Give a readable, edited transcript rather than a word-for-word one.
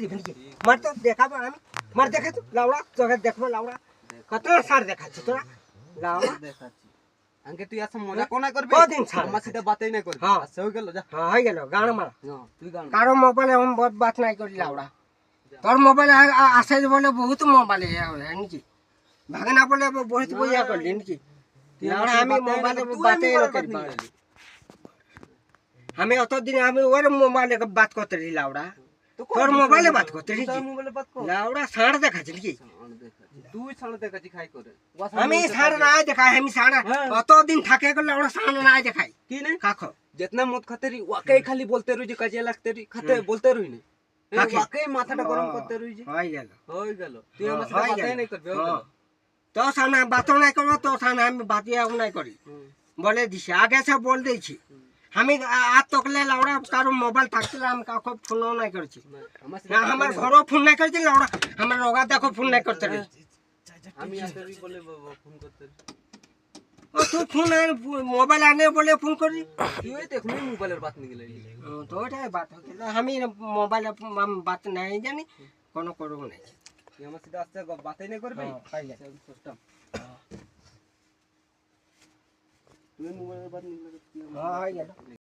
দিবি নাকি মার তো দেখাবো আমি মার দেখা তো লাউড়া তোকে দেখবো লাউড়া কত সার দেখাচ্ছি তোরা লাউড়া দেখাচ্ছি আঙ্কে তুই আসা মজা কোনা করবি কদিন ছাড় আমার সাথে বাতই না করবি হ্যাঁ। আচ্ছা হয়ে গেল যা হ্যাঁ হয়ে গেল গান মারা তুই গান কারো মোবাইলে আমি বহুত বাত নাই করি লাউড়া তোর মোবাইলে আসে বলে বহুত মোবাইলে নাকি ভাগে না বলে বহুত বইয়া করলি নাকি লাউড়া আমি মোবাইলে বাতে করি আমি অতদিন আমি ওর মোবাইলে বাত করতে রি লাউড়া তোর মোবাইলে বাত করতে রি মোবাইলে বাত কর লাউড়া সাড় দেখাচ্ছি নাকি তুই ছাড়া দেখাচ্ছি খাই করে আমি সাড় নাই দেখাই আমি সাড় অতদিন থাকে গেলে লাউড়া সাড় নাই দেখাই কি না কাখো जितना मत खाते रही वाकई खाली बोलते रही काजे लगते रही खाते बोलते रही नहीं काके? वाकई माथाটা গরম করতে রই যে হয়ে গেল হই গেল তুই আমার সাথে বাতই নাই করবি হই গেল তো সামনে বাত নাই করবো তো সামনে আমি বাতিয়া নাই করি বলে দিছি আগে সে বল দিয়েছি আমি আর তকলে লাউড়া কারো মোবাইল থাকছিল আমি কাউকে ফোনও নাই করেছি না আমার ঘরও ফোন নাই করেছি লাউড়া আমার রোগা দেখো ফোন নাই করতে রে আমি আসবি বলে ফোন করতে ও তুই ফোন মোবাইল আনে বলে ফোন করি তুই তো এখনই মোবাইলের বাত নিয়ে গেলি তো ওটাই বাত হচ্ছিল আমি মোবাইলে বাত নাই জানি কোনো করবো নাই তুই আমার সাথে আসতে বাতই নাই করবি সিস্টেম তুই মোবাইলের বাত নিয়ে গেলি হয়ে গেল